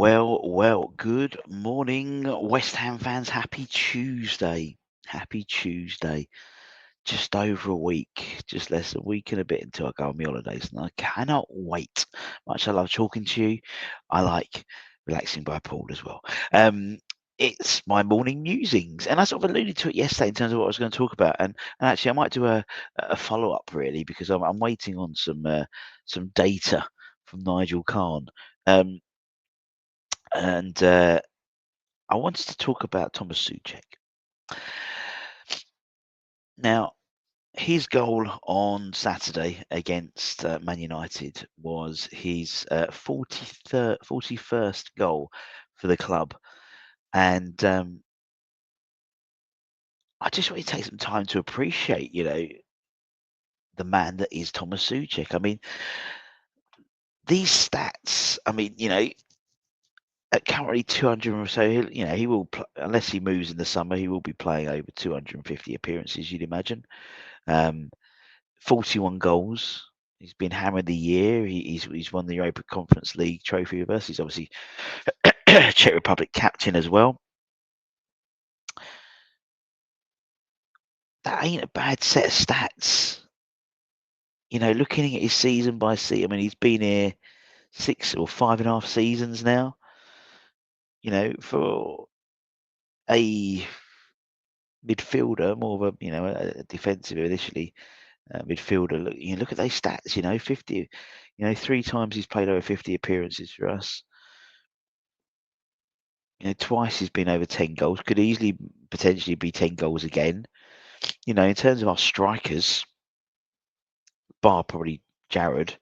Good morning, West Ham fans. Happy Tuesday. Happy Tuesday. Just over a week, just less than a week and a bit until I go on my holidays, and I cannot wait. Much I love talking to you, I like relaxing by a pool as well. It's my morning musings, and I sort of alluded to it yesterday in terms of what I was going to talk about, and actually I might do a follow up really because I'm waiting on some data from Nigel Khan. And I wanted to talk about Thomas Suchek. Now, his goal on Saturday against Man United was his 41st goal for the club. And I just want to take some time to appreciate, the man that is Thomas Suchek. I mean, these stats, at currently 200 or so, he will, unless he moves in the summer, he will be playing over 250 appearances, you'd imagine. 41 goals. He's been hammered the year. He's won the Europa Conference League trophy with us. He's obviously Czech Republic captain as well. That ain't a bad set of stats. Looking at his season by season, he's been here 6 or 5.5 seasons now. For a midfielder, more of a defensive initially midfielder. Look at those stats. 50. 3 times he's played over 50 appearances for us. Twice he's been over 10 goals. Could easily potentially be 10 goals again. In terms of our strikers, bar probably Jared.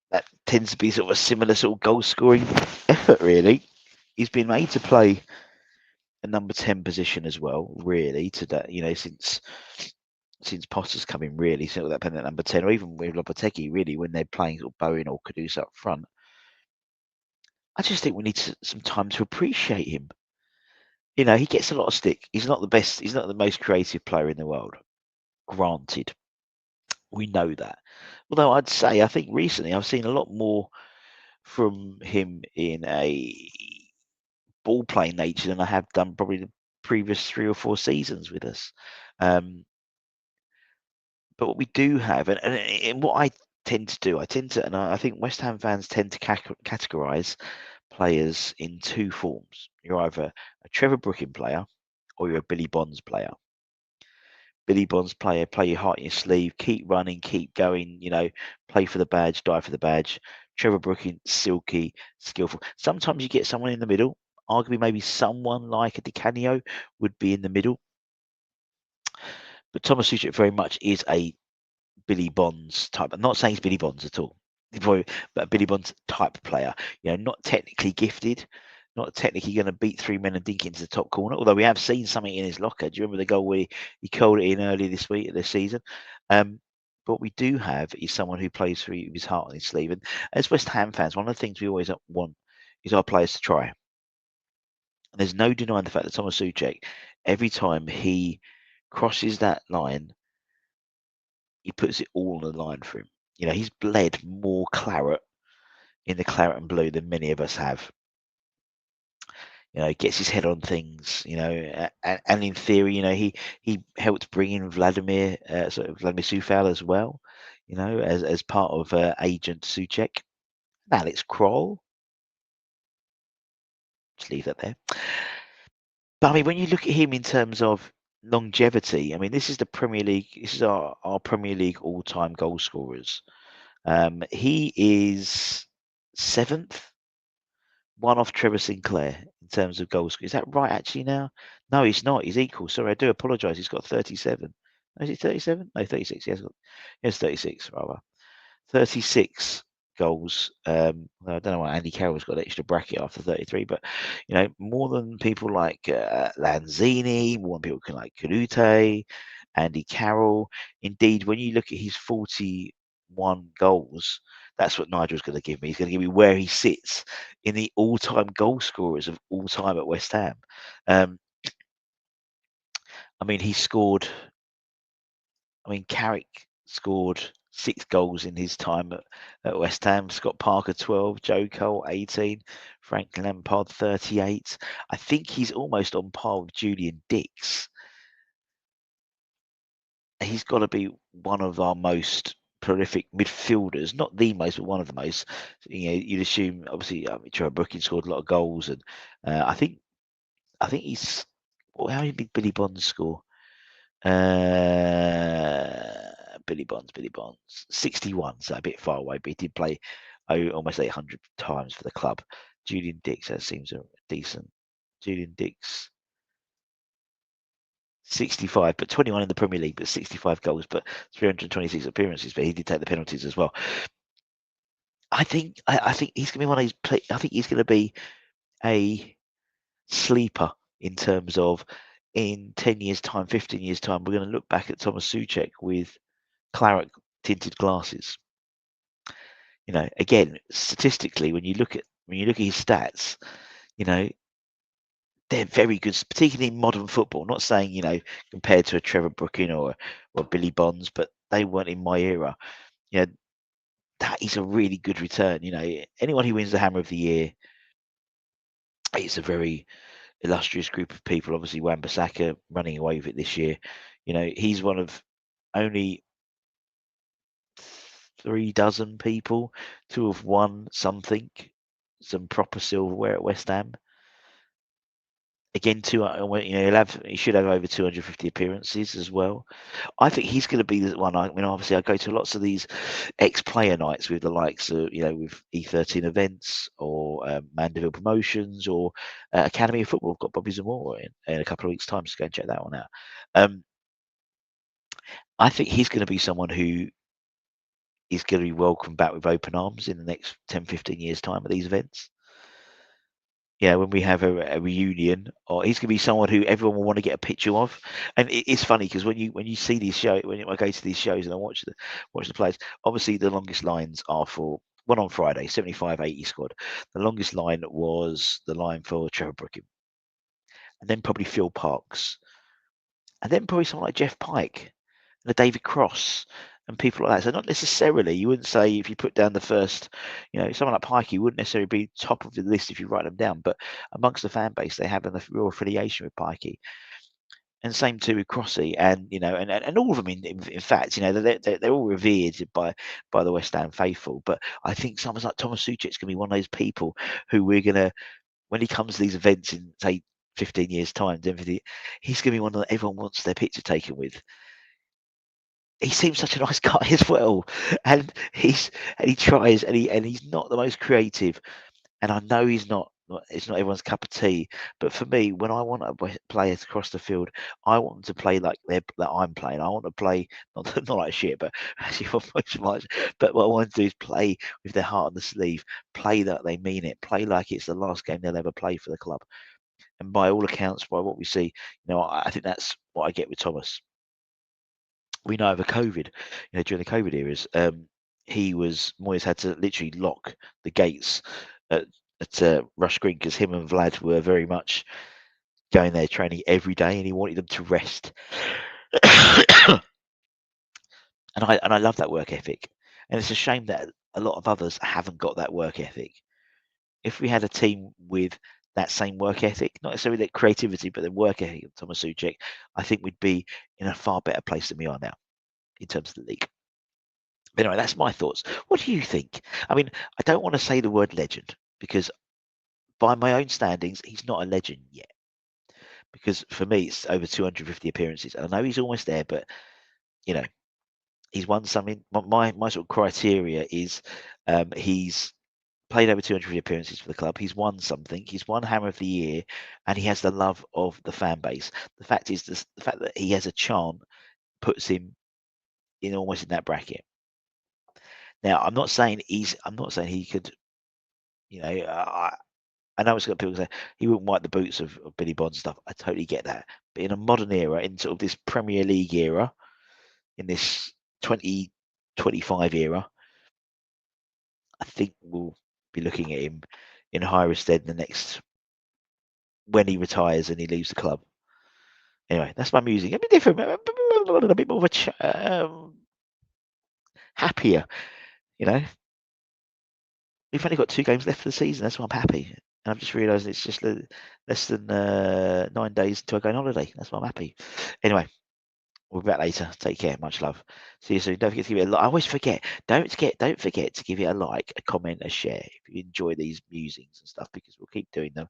That tends to be sort of a similar sort of goal scoring effort. Really, he's been made to play a number 10 position as well. Really, today, since Potter's come in, really, so that playing at number 10, or even with Lopetegui, really, when they're playing sort of Bowen or Kudus up front. I just think we need some time to appreciate him. He gets a lot of stick. He's not the best. He's not the most creative player in the world. Granted, we know that. Although I'd say, I think recently I've seen a lot more from him in a ball playing nature than I have done probably the previous 3 or 4 seasons with us. But what we do have, and what I tend to do, and I think West Ham fans tend to categorise players in 2 forms. You're either a Trevor Brooking player or you're a Billy Bonds player. Billy Bonds player, play your heart in your sleeve, keep running, keep going, play for the badge, die for the badge. Trevor Brooking, silky, skillful. Sometimes you get someone in the middle. Arguably, maybe someone like a Di Canio would be in the middle. But Thomas Suchek very much is a Billy Bonds type. I'm not saying he's Billy Bonds at all, but a Billy Bonds type player. Not technically gifted, not technically going to beat 3 men and dink into the top corner. Although we have seen something in his locker. Do you remember the goal where he curled it in early this season? But what we do have is someone who plays for his heart on his sleeve. And as West Ham fans, one of the things we always want is our players to try. And there's no denying the fact that Thomas Suchek, every time he crosses that line, he puts it all on the line for him. He's bled more claret in the claret and blue than many of us have. Gets his head on things. And in theory, he helped bring in Vladimir Soufal as well. As part of Agent Suchek, Alex Kroll. Just leave that there. But when you look at him in terms of longevity, this is the Premier League. This is our Premier League all-time goal scorers. He is 7th, one off Trevor Sinclair in terms of goal scorers. Is that right? Actually, now, no, he's not. He's equal. Sorry, I do apologise. He's got 37. Is it 37? No, 36. He has 36 rather. 36 goals. I don't know why Andy Carroll's got an extra bracket after 33, but more than people like Lanzini, more than people can like Canute, Andy Carroll. Indeed, when you look at his 41 goals, that's what Nigel's going to give me. He's going to give me where he sits in the all-time goal scorers of all time at West Ham. He scored. Carrick scored 6 goals in his time at West Ham. Scott Parker 12, Joe Cole 18, Frank Lampard 38. I think he's almost on par with Julian Dix. He's got to be one of our most prolific midfielders, not the most, but one of the most. You'd assume, obviously, Trevor Brooking scored a lot of goals, and I think he's. Well, how did Billy Bonds score? Billy Bonds, 61, so a bit far away, but he did play almost 800 times for the club. Julian Dix, that seems decent. Julian Dix, 65, but 21 in the Premier League, but 65 goals, but 326 appearances, but he did take the penalties as well. I think he's going to be one of these. I think he's going to be a sleeper in terms of in 10 years' time, 15 years' time, we're going to look back at Thomas Suchek with claret tinted glasses. Again, statistically, when you look at his stats, they're very good, particularly in modern football. Not saying compared to a Trevor Brooking or Billy Bonds, but they weren't in my era. That is a really good return. Anyone who wins the Hammer of the Year, it's a very illustrious group of people. Obviously, Wan-Bissaka running away with it this year. He's one of only 36 people to have won some proper silverware at West Ham. Again, he should have over 250 appearances as well. I think he's going to be the one. Obviously, I go to lots of these ex-player nights with the likes of, with E13 events or Mandeville Promotions or Academy of Football. I've got Bobby Zamora in a couple of weeks' time, so go and check that one out. I think he's going to be someone who is going to be welcomed back with open arms in the next 10, 15 years' time at these events. When we have a reunion, or he's going to be someone who everyone will want to get a picture of. And it's funny because when you see these shows, when I go to these shows and I watch the players, obviously the longest lines are for one on Friday, 75-80 squad. The longest line was the line for Trevor Brooking, and then probably Phil Parks, and then probably someone like Jeff Pike and a David Cross and people like that. So not necessarily, you wouldn't say if you put down the first, someone like Pikey wouldn't necessarily be top of the list if you write them down, but amongst the fan base, they have a real affiliation with Pikey. And same too with Crossy, and and all of them. In fact, they're all revered by the West Ham faithful. But I think someone like Thomas Suchek is going to be one of those people who we're gonna, when he comes to these events in say 15 years' time, he's going to be one that everyone wants their picture taken with. He seems such a nice guy as well, and he tries, and he's not the most creative, and I know he's not. It's not everyone's cup of tea, but for me, when I want a player to cross the field, I want them to play like that I'm playing. I want to play not like shit, but actually much. But what I want to do is play with their heart on the sleeve, play that they mean it, play like it's the last game they'll ever play for the club. And by all accounts, by what we see, I think that's what I get with Thomas. We know over COVID, during the COVID eras, Moyes had to literally lock the gates at Rush Green because him and Vlad were very much going there training every day, and he wanted them to rest. and I love that work ethic, and it's a shame that a lot of others haven't got that work ethic. If we had a team with that same work ethic, not necessarily that creativity, but the work ethic of Thomas Suchek, I think we'd be in a far better place than we are now in terms of the league. Anyway, that's my thoughts. What do you think? I mean, I don't want to say the word legend because by my own standings, he's not a legend yet. Because for me, it's over 250 appearances. And I know he's almost there, but, he's won something. My sort of criteria is he's played over 250 appearances for the club. He's won something. He's won Hammer of the Year, and he has the love of the fan base. The fact is, the fact that he has a chant puts him almost in that bracket. Now, I'm not saying he could, I know it's got people say he wouldn't wipe the boots of Billy Bonds and stuff. I totally get that. But in a modern era, in sort of this Premier League era, in this 2025 era, I think we'll be looking at him in higher stead in the next when he retires and he leaves the club. Anyway, that's my music. A bit different, a bit more of a happier. You know, we've only got 2 games left for the season. That's why I'm happy. And I've just realised it's just less than 9 days until I go on holiday. That's why I'm happy. Anyway, we'll be back later. Take care. Much love. See you soon. Don't forget to give it a like. I always forget. Don't forget to give it a like, a comment, a share if you enjoy these musings and stuff, because we'll keep doing them.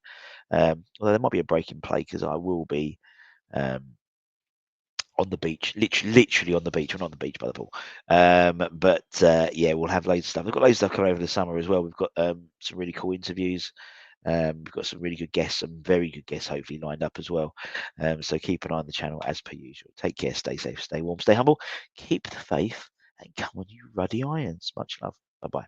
Although there might be a break in play because I will be um, on the beach, literally on the beach. We're not on the beach by the pool. But yeah, we'll have loads of stuff. We've got loads of stuff coming over the summer as well. We've got some really cool interviews. We've got some really good guests, some very good guests hopefully lined up as well. So keep an eye on the channel as per usual. Take care, stay safe, stay warm, stay humble, keep the faith, and come on, you ruddy irons. Much love. Bye bye.